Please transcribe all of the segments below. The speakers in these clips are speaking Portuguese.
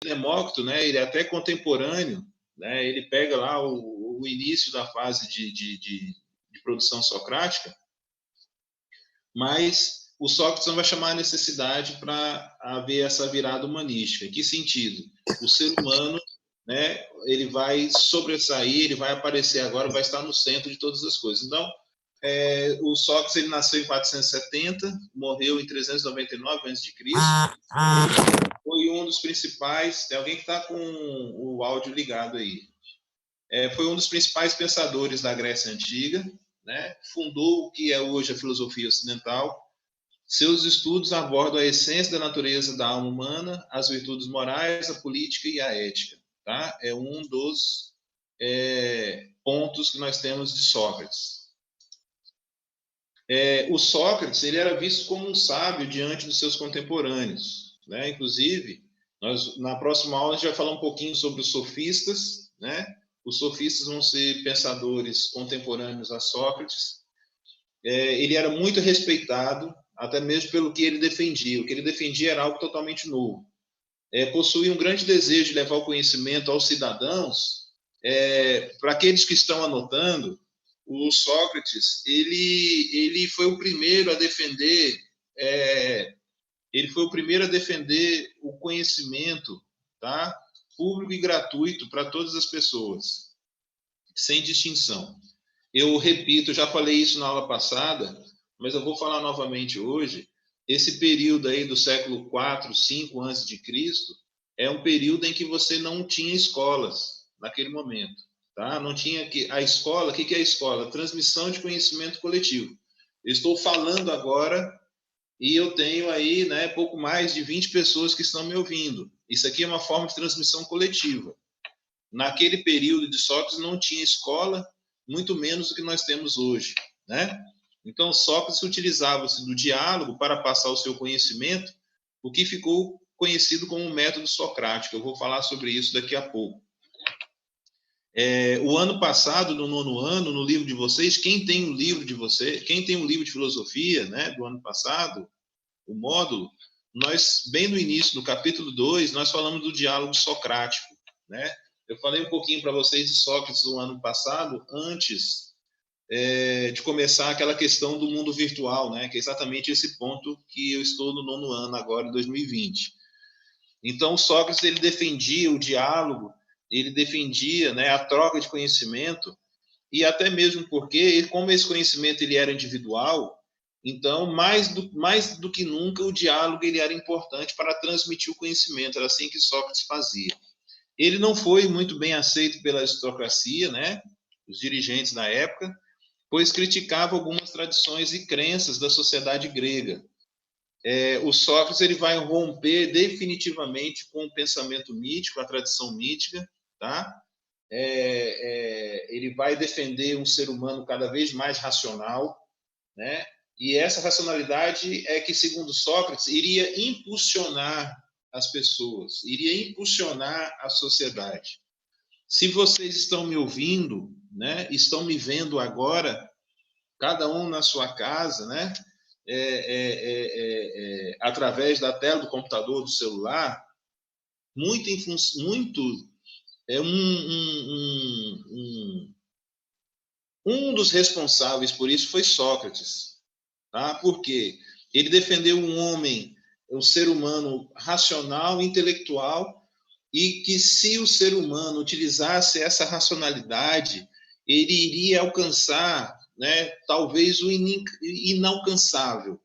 Demócrito, né, ele é até contemporâneo, né, ele pega lá o início da fase de produção socrática, mas o Sócrates não vai chamar a necessidade para haver essa virada humanística. Em que sentido? O ser humano, né, ele vai sobressair, ele vai aparecer agora, vai estar no centro de todas as coisas. Então, o Sócrates ele nasceu em 470, morreu em 399 a.C., foi um dos principais... Tem alguém que está com o áudio ligado aí. Foi um dos principais pensadores da Grécia Antiga, né? Fundou o que é hoje a filosofia ocidental. Seus estudos abordam a essência da natureza da alma humana, as virtudes morais, a política e a ética. Tá? É um dos pontos que nós temos de Sócrates. O Sócrates ele era visto como um sábio diante dos seus contemporâneos, né? Inclusive, na próxima aula a gente vai falar um pouquinho sobre os sofistas, né? Os sofistas vão ser pensadores contemporâneos a Sócrates. Ele era muito respeitado, até mesmo pelo que ele defendia. O que ele defendia era algo totalmente novo. Possuía um grande desejo de levar o conhecimento aos cidadãos. Para aqueles que estão anotando, o Sócrates ele foi o primeiro a defender o conhecimento, tá? Público e gratuito para todas as pessoas, sem distinção. Eu repito, eu já falei isso na aula passada, mas eu vou falar novamente hoje. Esse período aí do século 4, 5 antes de Cristo é um período em que você não tinha escolas naquele momento, tá? Não tinha a escola. O que é a escola? Transmissão de conhecimento coletivo. Eu estou falando agora e eu tenho aí, né, pouco mais de 20 pessoas que estão me ouvindo. Isso aqui é uma forma de transmissão coletiva. Naquele período de Sócrates não tinha escola, muito menos do que nós temos hoje, né? Então, Sócrates utilizava-se do diálogo para passar o seu conhecimento, o que ficou conhecido como o método socrático. Eu vou falar sobre isso daqui a pouco. O ano passado, no 9º ano, no livro de vocês, quem tem o livro de filosofia, né, do ano passado, o módulo, nós, bem no início, no capítulo 2, nós falamos do diálogo socrático, né? Eu falei um pouquinho para vocês de Sócrates no ano passado, antes de começar aquela questão do mundo virtual, né? Que é exatamente esse ponto que eu estou no 9º ano agora, em 2020. Então, Sócrates ele defendia o diálogo, ele defendia, né, a troca de conhecimento, e até mesmo porque, como esse conhecimento ele era individual, então, mais do que nunca, o diálogo ele era importante para transmitir o conhecimento. Era assim que Sócrates fazia. Ele não foi muito bem aceito pela aristocracia, né, os dirigentes da época, pois criticava algumas tradições e crenças da sociedade grega. O Sócrates ele vai romper definitivamente com o pensamento mítico, a tradição mítica, tá? Ele vai defender um ser humano cada vez mais racional, né? E essa racionalidade é que, segundo Sócrates, iria impulsionar as pessoas, iria impulsionar a sociedade. Se vocês estão me ouvindo, né, estão me vendo agora, cada um na sua casa, né, através da tela do computador, do celular, um dos responsáveis por isso foi Sócrates, tá? Porque ele defendeu um homem, um ser humano racional, intelectual, e que se o ser humano utilizasse essa racionalidade, ele iria alcançar, né, talvez o inalcançável.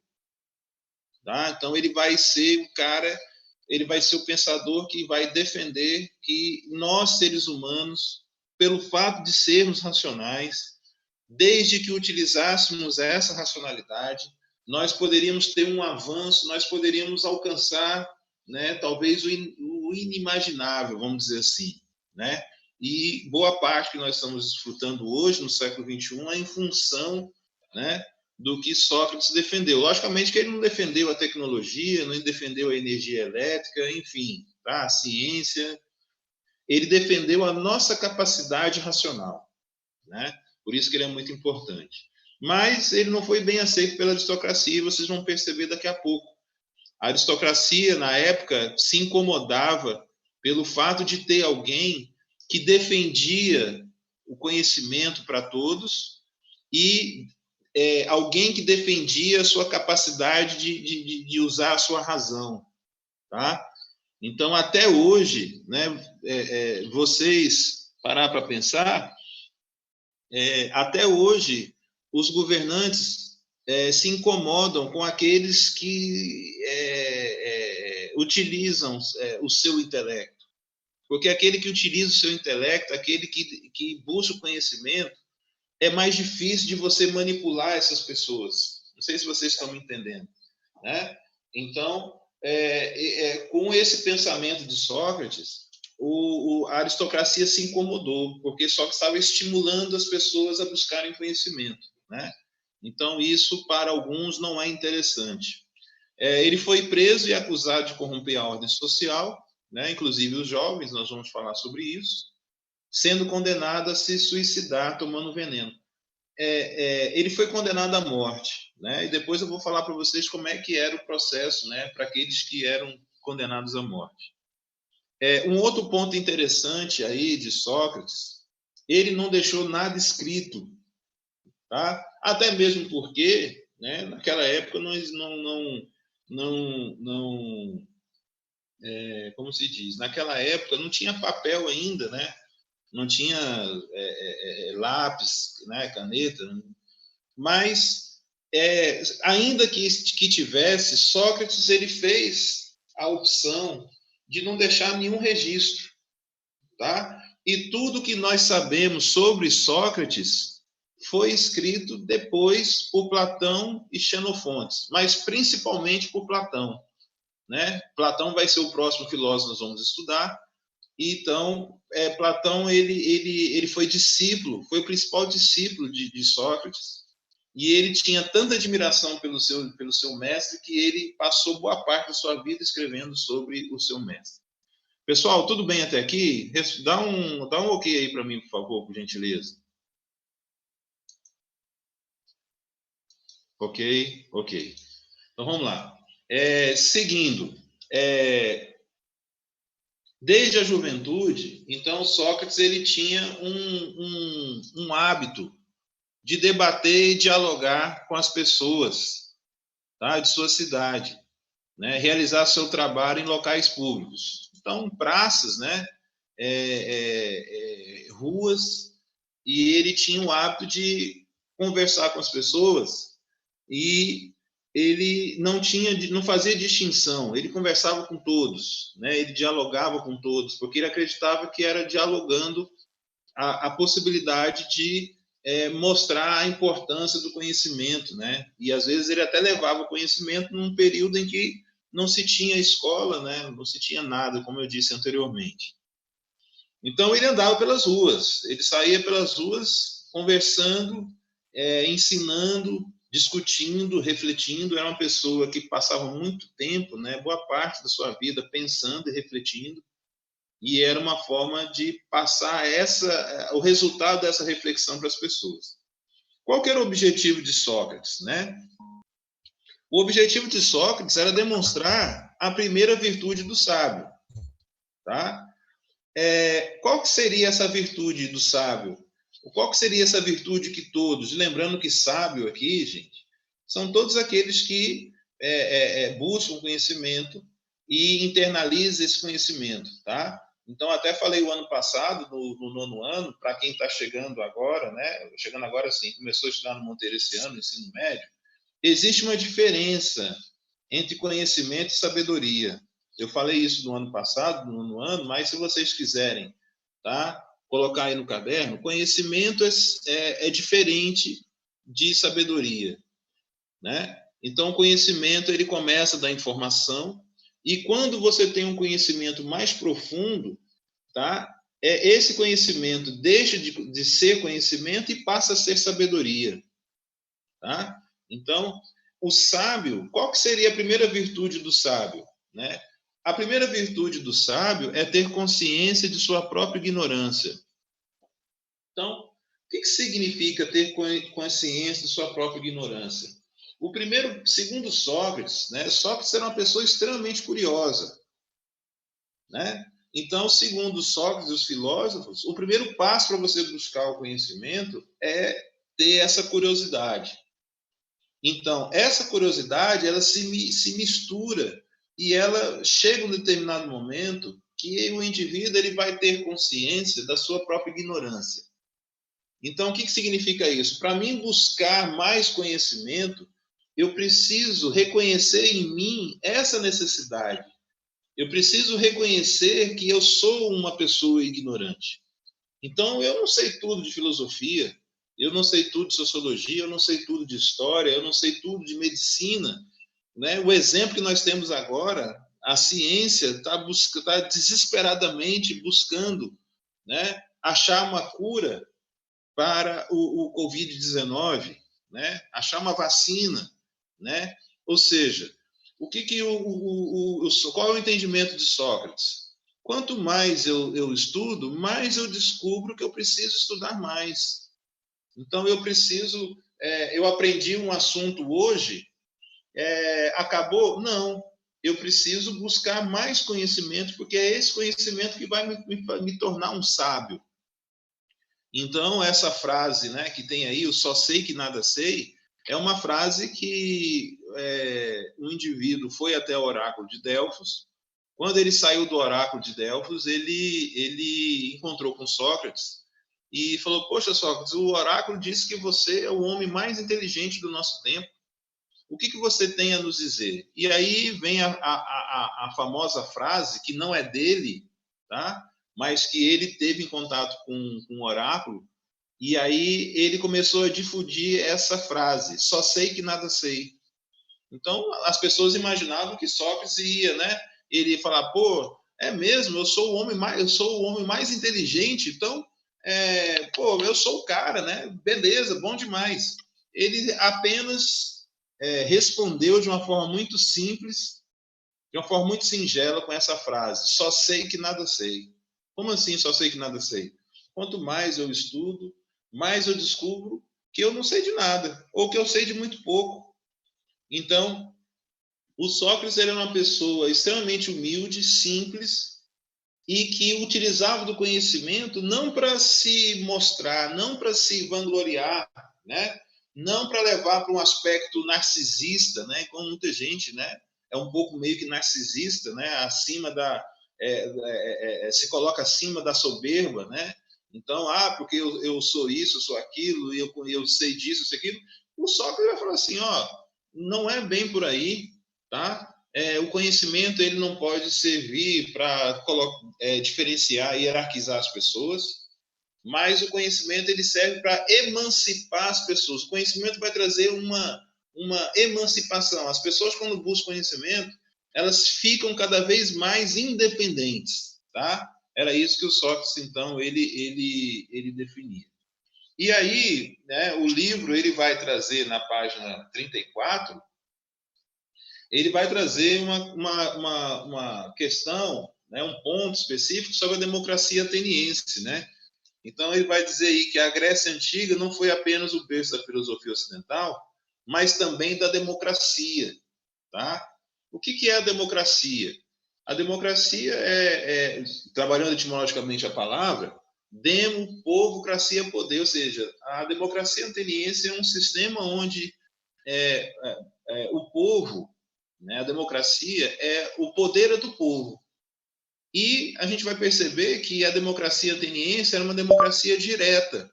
Tá? Então, ele vai ser o cara, ele vai ser o pensador que vai defender que nós, seres humanos, pelo fato de sermos racionais, desde que utilizássemos essa racionalidade, nós poderíamos ter um avanço, nós poderíamos alcançar, né, talvez o inimaginável, vamos dizer assim, né? E boa parte que nós estamos desfrutando hoje, no século XXI, é em função, né, do que Sócrates defendeu. Logicamente que ele não defendeu a tecnologia, não defendeu a energia elétrica, enfim, tá? A ciência. Ele defendeu a nossa capacidade racional, né? Por isso que ele é muito importante. Mas ele não foi bem aceito pela aristocracia, e vocês vão perceber daqui a pouco. A aristocracia, na época, se incomodava pelo fato de ter alguém que defendia o conhecimento para todos e alguém que defendia a sua capacidade de usar a sua razão, tá? Então, até hoje, né, vocês parar para pensar, até hoje, os governantes se incomodam com aqueles que utilizam o seu intelecto. Porque aquele que utiliza o seu intelecto, aquele que busca o conhecimento, é mais difícil de você manipular essas pessoas. Não sei se vocês estão me entendendo, né? Então, com esse pensamento de Sócrates, a aristocracia se incomodou, porque Sócrates estava estimulando as pessoas a buscarem conhecimento, né? Então, isso, para alguns, não é interessante. Ele foi preso e acusado de corromper a ordem social, né? Inclusive os jovens, nós vamos falar sobre isso, sendo condenado a se suicidar tomando veneno. Ele foi condenado à morte, né? E depois eu vou falar para vocês como é que era o processo, né, para aqueles que eram condenados à morte. Um outro ponto interessante aí de Sócrates, ele não deixou nada escrito, tá? Até mesmo porque, né, naquela época como se diz, naquela época não tinha papel ainda, né? Não tinha lápis, né, caneta, mas ainda que tivesse, Sócrates ele fez a opção de não deixar nenhum registro, tá? E tudo que nós sabemos sobre Sócrates foi escrito depois por Platão e Xenofonte, mas principalmente por Platão, né? Platão vai ser o próximo filósofo que nós vamos estudar. Então, Platão ele foi discípulo, foi o principal discípulo de Sócrates, e ele tinha tanta admiração pelo seu mestre que ele passou boa parte da sua vida escrevendo sobre o seu mestre. Pessoal, tudo bem até aqui? Dá um ok aí para mim, por favor, por gentileza. Ok. Então vamos lá. Seguindo, desde a juventude, então Sócrates ele tinha um hábito de debater e dialogar com as pessoas, tá, de sua cidade, né, realizar seu trabalho em locais públicos. Então, praças, né, ruas, e ele tinha o hábito de conversar com as pessoas e ele não fazia distinção, ele conversava com todos, né, ele dialogava com todos, porque ele acreditava que era dialogando a possibilidade de mostrar a importância do conhecimento, né? E às vezes ele até levava o conhecimento num período em que não se tinha escola, né? Não se tinha nada, como eu disse anteriormente. Então ele andava pelas ruas, ele saía pelas ruas conversando, ensinando, discutindo, refletindo. Era uma pessoa que passava muito tempo, né? Boa parte da sua vida pensando e refletindo. E era uma forma de passar o resultado dessa reflexão para as pessoas. Qual que era o objetivo de Sócrates, né? O objetivo de Sócrates era demonstrar a primeira virtude do sábio, tá? Qual que seria essa virtude do sábio? Qual que seria essa virtude que todos, lembrando que sábio aqui, gente, são todos aqueles que buscam conhecimento e internalizam esse conhecimento, tá? Então, até falei o ano passado, no nono ano, para quem está chegando agora, né? Chegando agora, sim, começou a estudar no Monteiro esse ano, no ensino médio, existe uma diferença entre conhecimento e sabedoria. Eu falei isso no ano passado, no nono ano, mas se vocês quiserem, tá? Colocar aí no caderno, conhecimento é diferente de sabedoria, né? Então, o conhecimento ele começa da informação, e quando você tem um conhecimento mais profundo, tá? Esse conhecimento deixa de ser conhecimento e passa a ser sabedoria, tá? Então, o sábio, qual que seria a primeira virtude do sábio, né? A primeira virtude do sábio é ter consciência de sua própria ignorância. Então, o que significa ter consciência de sua própria ignorância? Segundo Sócrates, né? Sócrates era uma pessoa extremamente curiosa, né? Então, segundo Sócrates e os filósofos, o primeiro passo para você buscar o conhecimento é ter essa curiosidade. Então, essa curiosidade, ela se mistura e ela chega um determinado momento que o indivíduo ele vai ter consciência da sua própria ignorância. Então, o que significa isso? Para mim buscar mais conhecimento, eu preciso reconhecer em mim essa necessidade. Eu preciso reconhecer que eu sou uma pessoa ignorante. Então, eu não sei tudo de filosofia, eu não sei tudo de sociologia, eu não sei tudo de história, eu não sei tudo de medicina. Né? O exemplo que nós temos agora, a ciência está desesperadamente buscando, né, achar uma cura para o Covid-19, né? Achar uma vacina. Né? Ou seja, qual é o entendimento de Sócrates? Quanto mais eu estudo, mais eu descubro que eu preciso estudar mais. Então, eu aprendi um assunto hoje, acabou? Não. Eu preciso buscar mais conhecimento, porque é esse conhecimento que vai me tornar um sábio. Então, essa frase, né, que tem aí, o só sei que nada sei, é uma frase que um indivíduo foi até o oráculo de Delfos. Quando ele saiu do oráculo de Delfos, ele encontrou com Sócrates e falou: Poxa, Sócrates, o oráculo disse que você é o homem mais inteligente do nosso tempo. O que você tem a nos dizer? E aí vem a famosa frase, que não é dele, tá? Mas que ele teve em contato com o oráculo, e aí ele começou a difundir essa frase: só sei que nada sei. Então, as pessoas imaginavam que Sócrates ia, né? Ele ia falar: pô, é mesmo, eu sou o homem mais inteligente, então, eu sou o cara, né? Beleza, bom demais. Ele apenas respondeu de uma forma muito simples, de uma forma muito singela, com essa frase: só sei que nada sei. Como assim só sei que nada sei? Quanto mais eu estudo, mais eu descubro que eu não sei de nada, ou que eu sei de muito pouco. Então, o Sócrates era uma pessoa extremamente humilde, simples, e que utilizava do conhecimento não para se mostrar, não para se vangloriar, né? Não para levar para um aspecto narcisista, né? Como muita gente, né? É um pouco meio que narcisista, né? Acima se coloca acima da soberba, né? Então, porque eu sou isso, eu sou aquilo, eu sei disso, sei aquilo. O Sócrates vai falar assim, ó, não é bem por aí, tá? O conhecimento ele não pode servir para diferenciar, hierarquizar as pessoas, mas o conhecimento ele serve para emancipar as pessoas. O conhecimento vai trazer uma emancipação. As pessoas, quando buscam conhecimento, elas ficam cada vez mais independentes, tá? Era isso que o Sócrates, então, ele definia. E aí, né, o livro ele vai trazer na página 34, ele vai trazer uma questão, né, um ponto específico sobre a democracia ateniense, né? Então ele vai dizer aí que a Grécia Antiga não foi apenas o berço da filosofia ocidental, mas também da democracia, tá? O que é a democracia? A democracia trabalhando etimologicamente a palavra, demo, povo, cracia, poder, ou seja, a democracia ateniense é um sistema onde o povo, né, a democracia o poder do povo. E a gente vai perceber que a democracia ateniense era uma democracia direta.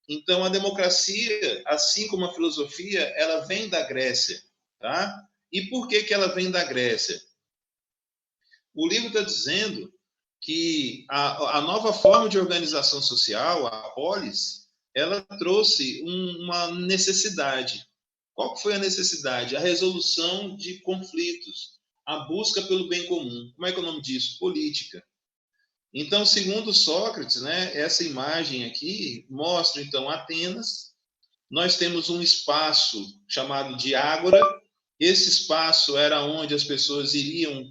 Então, a democracia, assim como a filosofia, ela vem da Grécia. Tá? E por que ela vem da Grécia? O livro está dizendo que a nova forma de organização social, a polis, ela trouxe uma necessidade. Qual foi a necessidade? A resolução de conflitos, a busca pelo bem comum. Como é que é o nome disso? Política. Então, segundo Sócrates, né, essa imagem aqui mostra, então, Atenas. Nós temos um espaço chamado de Ágora. Esse espaço era onde as pessoas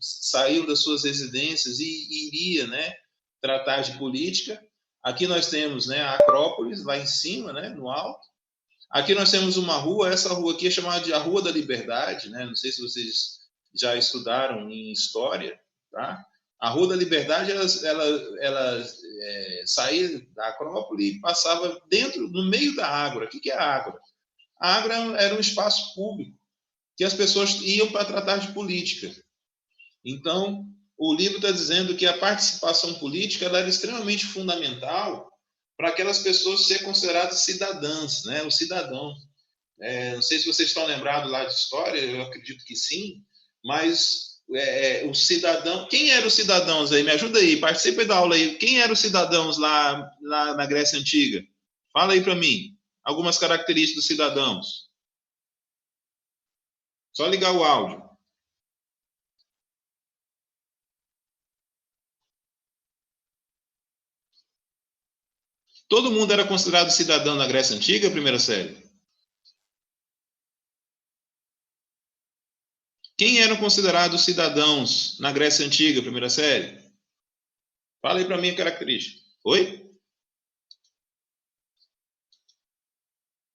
saíam das suas residências e iriam, né, tratar de política. Aqui nós temos, né, a Acrópolis, lá em cima, né, no alto. Aqui nós temos uma rua, essa rua aqui é chamada de a Rua da Liberdade, né? Não sei se vocês já estudaram em história, tá? A Rua da Liberdade, ela saía da Acrópole e passava no meio da Ágora. O que é a Ágora? A Ágora era um espaço público que as pessoas iam para tratar de política. Então, o livro está dizendo que a participação política ela era extremamente fundamental para aquelas pessoas ser consideradas cidadãs, né? O cidadão. Não sei se vocês estão lembrados lá de história, eu acredito que sim, mas o cidadão... Quem eram os cidadãos aí? Me ajuda aí, participe da aula aí. Quem eram os cidadãos lá na Grécia Antiga? Fala aí para mim. Algumas características dos cidadãos. Só ligar o áudio. Todo mundo era considerado cidadão na Grécia Antiga, primeira série? Quem eram considerados cidadãos na Grécia Antiga, primeira série? Fala aí para mim a característica. Oi?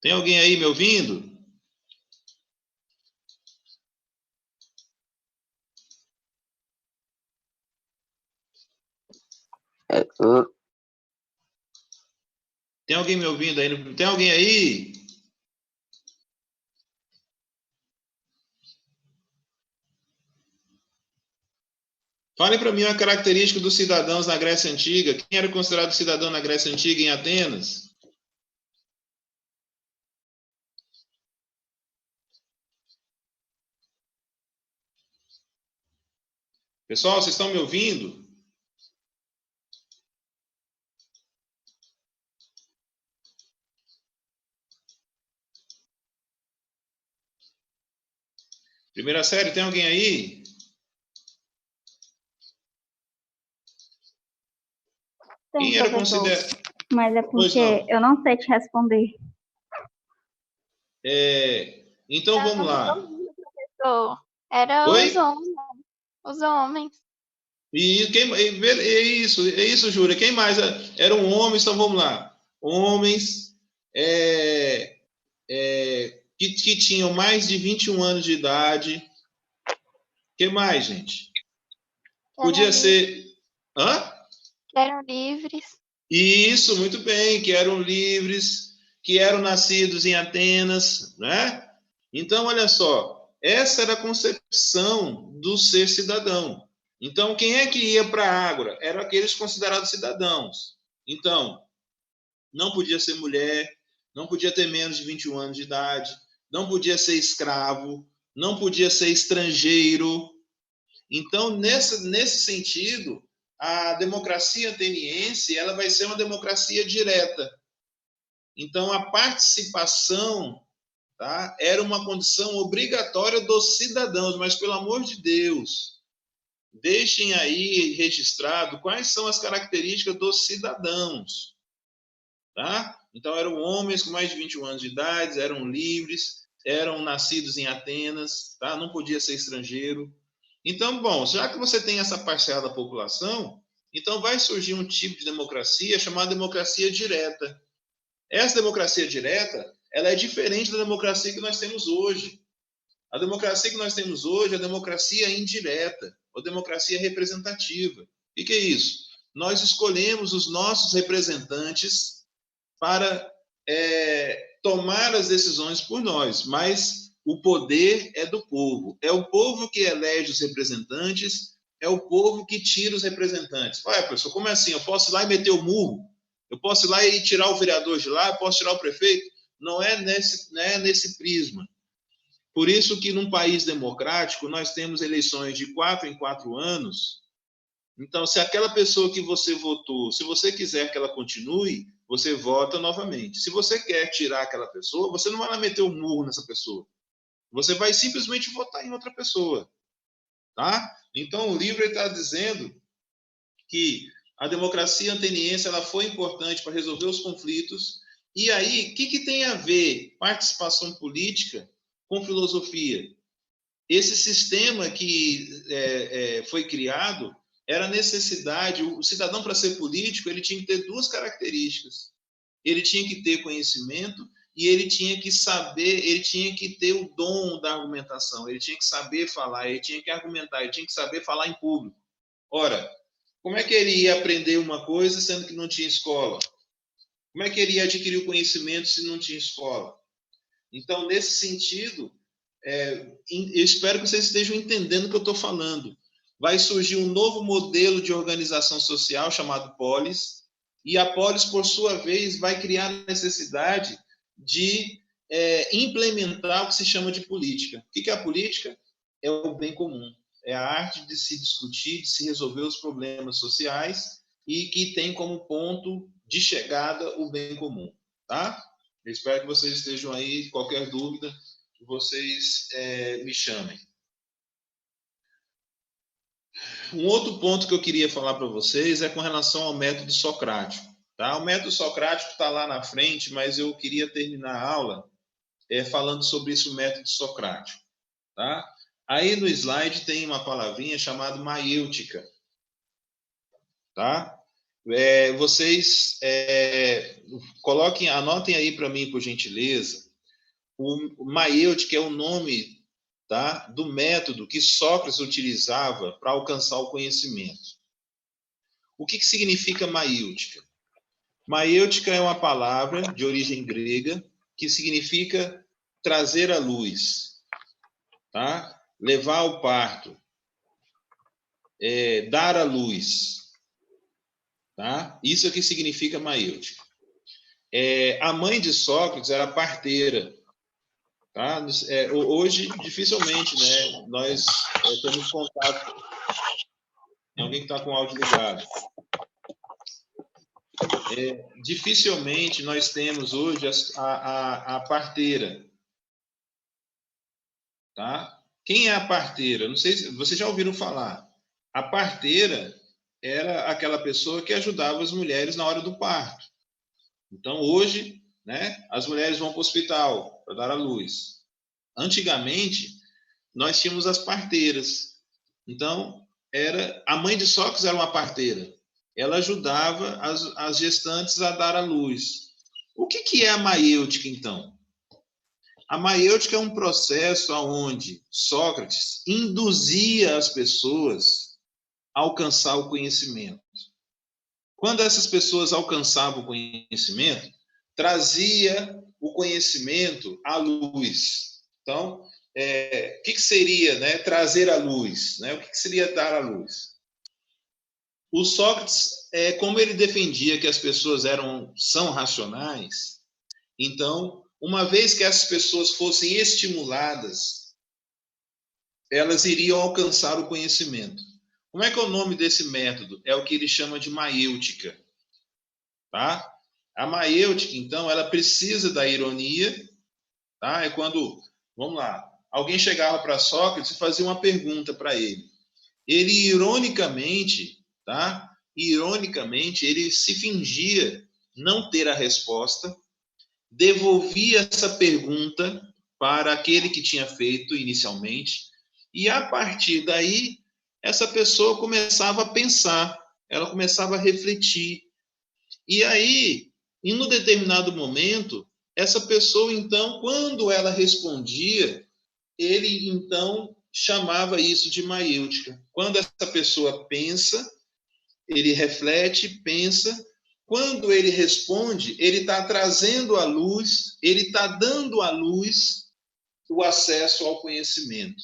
Tem alguém aí me ouvindo? Tem alguém me ouvindo aí? Tem alguém aí? Fale para mim uma característica dos cidadãos na Grécia Antiga. Quem era considerado cidadão na Grécia Antiga, em Atenas? Pessoal, vocês estão me ouvindo? Primeira série, tem alguém aí? Tem, Quem era professor, considerado... mas é porque eu não sei te responder. Então vamos lá. Professor, era Oi? os homens. E é isso, Júlia. Quem mais? Eram homens, então vamos lá. Homens que tinham mais de 21 anos de idade. O que mais, gente? Podia ser... Hã? Que eram livres. Isso, muito bem, que eram livres, que eram nascidos em Atenas, né? Então, olha só, essa era a concepção do ser cidadão. Então, quem é que ia para a Ágora? Eram aqueles considerados cidadãos. Então, não podia ser mulher, não podia ter menos de 21 anos de idade, não podia ser escravo, não podia ser estrangeiro. Então, nesse sentido, a democracia ateniense ela vai ser uma democracia direta. Então, a participação, tá, era uma condição obrigatória dos cidadãos, mas, pelo amor de Deus, deixem aí registrado quais são as características dos cidadãos. Tá? Então, eram homens com mais de 21 anos de idade, eram livres, eram nascidos em Atenas, tá? Não podia ser estrangeiro. Então, bom, já que você tem essa parcela da população, então vai surgir um tipo de democracia chamada democracia direta. Essa democracia direta, ela é diferente da democracia que nós temos hoje. A democracia que nós temos hoje é a democracia indireta, ou democracia representativa. O que é isso? Nós escolhemos os nossos representantes para tomar as decisões por nós, mas o poder é do povo. É o povo que elege os representantes, é o povo que tira os representantes. Ué, professor, como é assim? Eu posso ir lá e meter o murro? Eu posso ir lá e tirar o vereador de lá? Eu posso tirar o prefeito? Não é nesse prisma. Por isso que num país democrático nós temos eleições de 4 em 4 anos. Então, se aquela pessoa que você votou, se você quiser que ela continue, você vota novamente. Se você quer tirar aquela pessoa, você não vai lá meter o murro nessa pessoa. Você vai simplesmente votar em outra pessoa. Tá? Então, o livro está dizendo que a democracia ateniense ela foi importante para resolver os conflitos. E aí, o que tem a ver participação política com filosofia? Esse sistema que foi criado era necessidade. O cidadão, para ser político, ele tinha que ter duas características. Ele tinha que ter conhecimento e ele tinha que saber, ele tinha que ter o dom da argumentação, ele tinha que saber falar, ele tinha que argumentar, ele tinha que saber falar em público. Ora, como é que ele ia aprender uma coisa sendo que não tinha escola? Como é que ele ia adquirir o conhecimento se não tinha escola? Então, nesse sentido, eu espero que vocês estejam entendendo o que eu estou falando. Vai surgir um novo modelo de organização social chamado polis, e a polis, por sua vez, vai criar a necessidade de implementar o que se chama de política. O que é a política? É o bem comum. É a arte de se discutir, de se resolver os problemas sociais e que tem como ponto de chegada o bem comum. Tá? Eu espero que vocês estejam aí. Qualquer dúvida, que vocês me chamem. Um outro ponto que eu queria falar para vocês é com relação ao método socrático. Tá? O método socrático está lá na frente, mas eu queria terminar a aula falando sobre esse método socrático. Tá? Aí no slide tem uma palavrinha chamada maiêutica. Tá? Vocês anotem aí para mim, por gentileza, o maiêutica é o nome, tá, do método que Sócrates utilizava para alcançar o conhecimento. O que significa maiêutica? Maiêutica é uma palavra de origem grega que significa trazer à luz, tá? Levar ao parto, dar à luz. Tá? Isso é o que significa maiêutica. A mãe de Sócrates era parteira. Tá? Hoje, dificilmente, né, nós temos contato. Tem alguém que está com o áudio ligado. Dificilmente nós temos hoje a parteira. Tá? Quem é a parteira? Não sei se vocês já ouviram falar. A parteira era aquela pessoa que ajudava as mulheres na hora do parto. Então, hoje, né, as mulheres vão para o hospital para dar à luz. Antigamente, nós tínhamos as parteiras. Então, a mãe de Sócrates era uma parteira. Ela ajudava as gestantes a dar à luz. O que é a maiêutica, então? A maiêutica é um processo onde Sócrates induzia as pessoas a alcançar o conhecimento. Quando essas pessoas alcançavam o conhecimento, trazia o conhecimento à luz. Então, o que seria, né, trazer à luz? Né? O que seria dar à luz? O Sócrates, como ele defendia que as pessoas são racionais, então, uma vez que essas pessoas fossem estimuladas, elas iriam alcançar o conhecimento. Como é que é o nome desse método? É o que ele chama de maiêutica. Tá? A maiêutica, então, ela precisa da ironia. Tá? É quando, vamos lá, alguém chegava para Sócrates e fazia uma pergunta para ele. Ele, ironicamente, tá? Ironicamente, ele se fingia não ter a resposta, devolvia essa pergunta para aquele que tinha feito inicialmente, e a partir daí, essa pessoa começava a pensar, ela começava a refletir. E aí, em um determinado momento, essa pessoa, então, quando ela respondia, ele, então, chamava isso de maiêutica. Quando essa pessoa pensa, ele reflete, pensa. Quando ele responde, ele está trazendo à luz, ele está dando à luz o acesso ao conhecimento.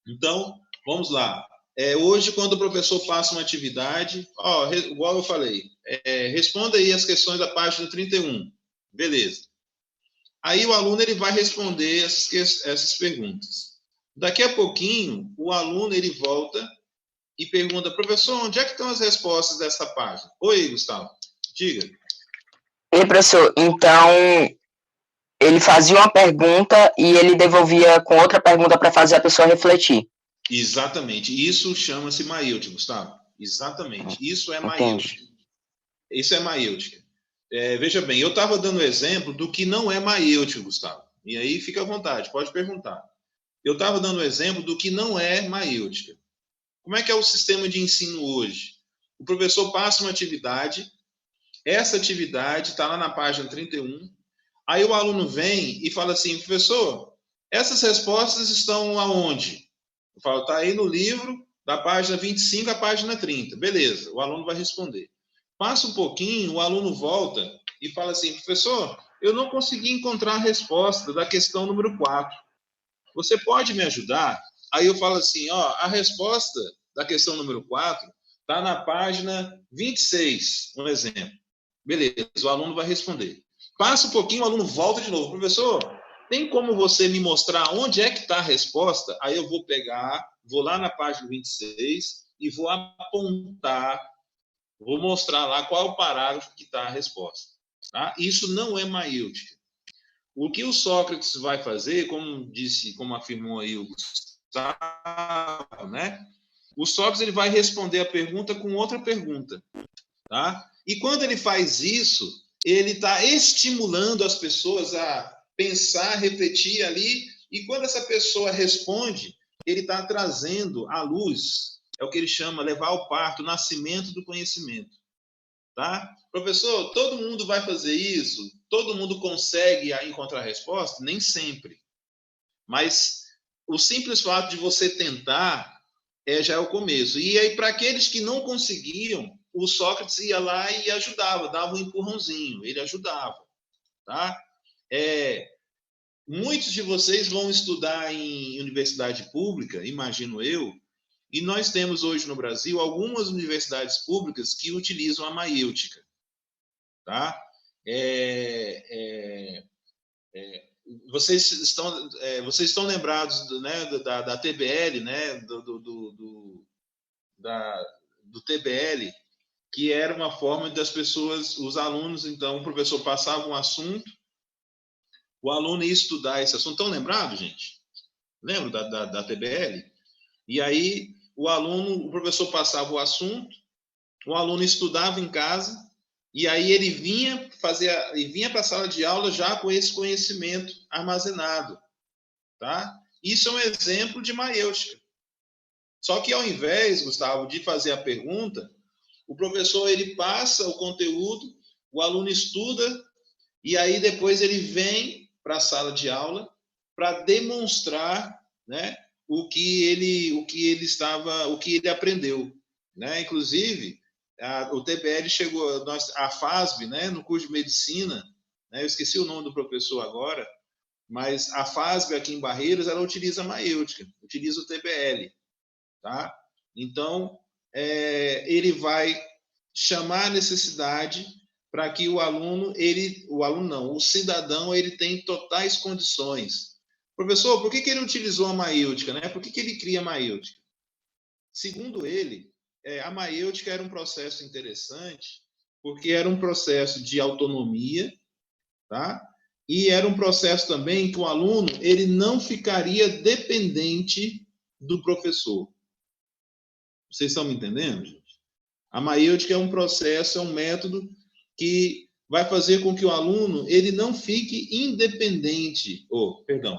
Então, vamos lá. Hoje, quando o professor passa uma atividade, igual eu falei, responda aí as questões da página 31. Beleza. Aí o aluno ele vai responder essas perguntas. Daqui a pouquinho, o aluno ele volta e pergunta, professor, onde é que estão as respostas dessa página? Oi, Gustavo, diga. E professor, então ele fazia uma pergunta e ele devolvia com outra pergunta para fazer a pessoa refletir. Exatamente. Isso chama-se maiêutica, Gustavo. Exatamente. Isso é maiêutica. Isso é maiêutica. Veja bem, eu estava dando exemplo do que não é maiêutica, Gustavo. E aí fica à vontade, pode perguntar. Eu estava dando exemplo do que não é maiêutica. Como é que é o sistema de ensino hoje? O professor passa uma atividade, essa atividade está lá na página 31, aí o aluno vem e fala assim, professor, essas respostas estão aonde? Eu falo, está aí no livro, da página 25 à página 30. Beleza, o aluno vai responder. Passa um pouquinho, o aluno volta e fala assim, professor, eu não consegui encontrar a resposta da questão número 4. Você pode me ajudar? Aí eu falo assim, ó, a resposta da questão número 4 está na página 26, um exemplo. Beleza, o aluno vai responder. Passa um pouquinho, o aluno volta de novo. Professor, tem como você me mostrar onde é que está a resposta? Aí eu vou pegar, vou lá na página 26 e vou apontar, vou mostrar lá qual é o parágrafo que está a resposta. Tá? Isso não é maêutica. O que o Sócrates vai fazer, como disse, como afirmou aí o Gustavo, né? O Sócrates ele vai responder a pergunta com outra pergunta, tá? E quando ele faz isso, ele está estimulando as pessoas a pensar, refletir ali, e quando essa pessoa responde, ele está trazendo à luz, é o que ele chama levar ao parto, o nascimento do conhecimento. Tá? Professor, todo mundo vai fazer isso? Todo mundo consegue encontrar a resposta? Nem sempre. Mas o simples fato de você tentar já é o começo. E aí, para aqueles que não conseguiam, o Sócrates ia lá e ajudava, dava um empurrãozinho, ele ajudava. Tá? Muitos de vocês vão estudar em universidade pública, imagino eu, e nós temos hoje no Brasil algumas universidades públicas que utilizam a maêutica. Tá? Vocês estão lembrados da TBL, né? do TBL, que era uma forma das pessoas, os alunos, então, o professor passava um assunto, o aluno ia estudar esse assunto. Estão lembrados, gente? Lembram da TBL? E aí, o professor passava o assunto, o aluno estudava em casa, e aí ele vinha para a sala de aula já com esse conhecimento armazenado. Tá? Isso é um exemplo de maêutica. Só que ao invés, Gustavo, de fazer a pergunta, o professor ele passa o conteúdo, o aluno estuda, e aí depois ele vem para a sala de aula para demonstrar, né, o que ele aprendeu, né? Inclusive, o TBL chegou, a FASB, né, no curso de medicina, né, eu esqueci o nome do professor agora, mas a FASB aqui em Barreiras, ela utiliza a maêutica, utiliza o TBL, tá? Então, ele vai chamar a necessidade para que o cidadão, ele tem totais condições. Professor, por que ele utilizou a maêutica, né? Por que ele cria a maêutica? Segundo ele, a maêutica era um processo interessante, porque era um processo de autonomia, tá? E era um processo também que o aluno ele não ficaria dependente do professor. Vocês estão me entendendo, gente? A maêutica é um processo, é um método que vai fazer com que o aluno ele não fique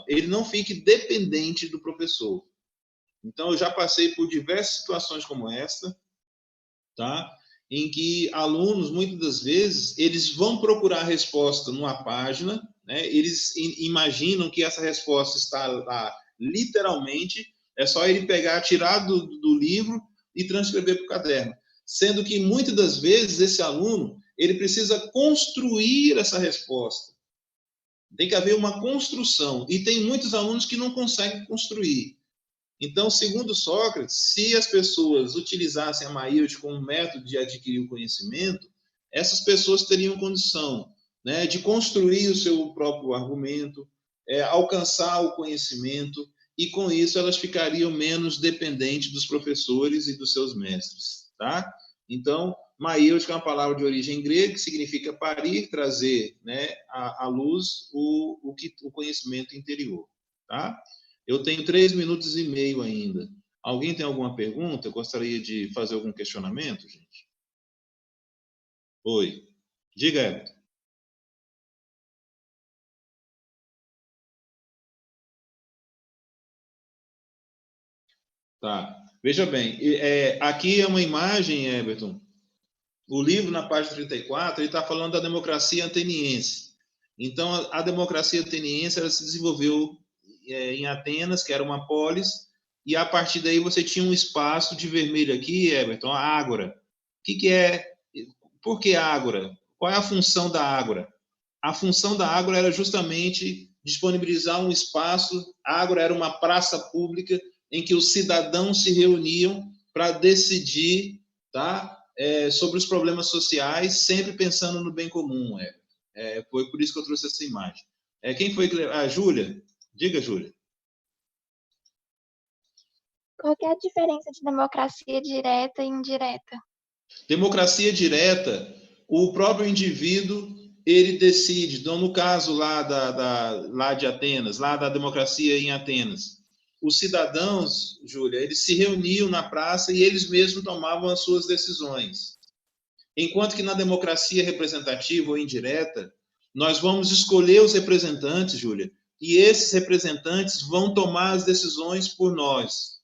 ele não fique dependente do professor. Então, eu já passei por diversas situações como esta, tá? Em que alunos, muitas das vezes, eles vão procurar a resposta numa página, né? Eles imaginam que essa resposta está lá literalmente, é só ele pegar, tirar do livro e transcrever para o caderno. Sendo que, muitas das vezes, esse aluno ele precisa construir essa resposta. Tem que haver uma construção. E tem muitos alunos que não conseguem construir. Então, segundo Sócrates, se as pessoas utilizassem a maêutica como método de adquirir o conhecimento, essas pessoas teriam condição, né, de construir o seu próprio argumento, alcançar o conhecimento, e com isso elas ficariam menos dependentes dos professores e dos seus mestres. Tá? Então, maêutica é uma palavra de origem grega que significa parir, trazer, né, à luz o conhecimento interior. Tá? Eu tenho 3 minutos e meio ainda. Alguém tem alguma pergunta? Eu gostaria de fazer algum questionamento, gente? Oi. Diga, Everton. Tá. Veja bem, aqui é uma imagem, Everton. O livro, na página 34, ele está falando da democracia ateniense. Então, a democracia ateniense ela se desenvolveu em Atenas, que era uma polis, e a partir daí você tinha um espaço de vermelho aqui, Everton, a ágora. O que é? Por que ágora? Qual é a função da ágora? A função da ágora era justamente disponibilizar um espaço. A ágora era uma praça pública em que os cidadãos se reuniam para decidir, tá, sobre os problemas sociais, sempre pensando no bem comum. Foi por isso que eu trouxe essa imagem. Quem foi que... A Júlia? Diga, Júlia. Qual que é a diferença de democracia direta e indireta? Democracia direta, o próprio indivíduo, ele decide. Então, no caso lá de Atenas, lá da democracia em Atenas, os cidadãos, Júlia, eles se reuniam na praça e eles mesmos tomavam as suas decisões. Enquanto que na democracia representativa ou indireta, nós vamos escolher os representantes, Júlia, e esses representantes vão tomar as decisões por nós,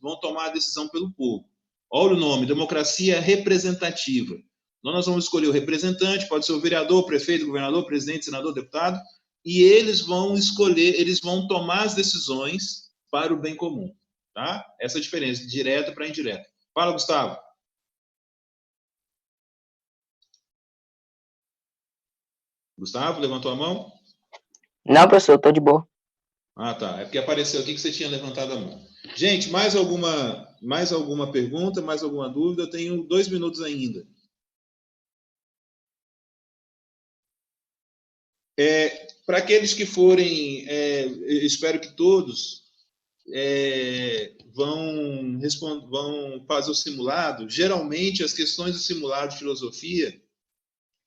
vão tomar a decisão pelo povo. Olha o nome, democracia representativa. Então, nós vamos escolher o representante, pode ser o vereador, o prefeito, o governador, o presidente, senador, deputado, e eles vão escolher, eles vão tomar as decisões para o bem comum. Tá? Essa é a diferença, de direta para indireta. Fala, Gustavo. Gustavo, levantou a mão? Não, professor, estou de boa. Ah, tá. É porque apareceu aqui que você tinha levantado a mão. Gente, mais alguma pergunta, mais alguma dúvida? Eu tenho 2 minutos ainda. Para aqueles que forem, espero que todos vão fazer o simulado. Geralmente, as questões do simulado de filosofia,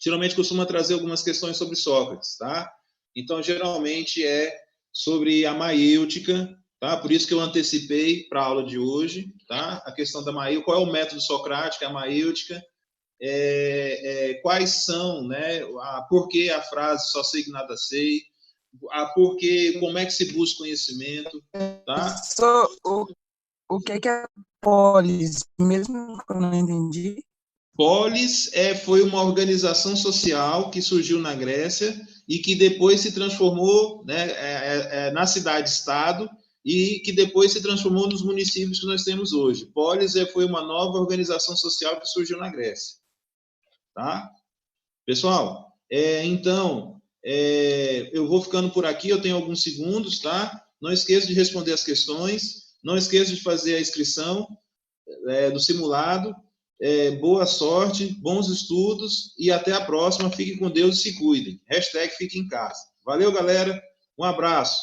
geralmente costuma trazer algumas questões sobre Sócrates, tá? Então, geralmente é sobre a maêutica, tá? Por isso que eu antecipei para a aula de hoje, tá? A questão da maêutica, qual é o método socrático, a maêutica, quais são, né? Por que a frase só sei que nada sei, como é que se busca conhecimento, tá? O que é polis? Mesmo que eu não entendi. Polis foi uma organização social que surgiu na Grécia e que depois se transformou, né, na cidade-estado e que depois se transformou nos municípios que nós temos hoje. Polis foi uma nova organização social que surgiu na Grécia. Tá? Pessoal, então, eu vou ficando por aqui, eu tenho alguns segundos, tá? Não esqueça de responder as questões, não esqueça de fazer a inscrição do simulado. Boa sorte, bons estudos e até a próxima. Fiquem com Deus e se cuidem. #fique em casa. Valeu, galera. Um abraço.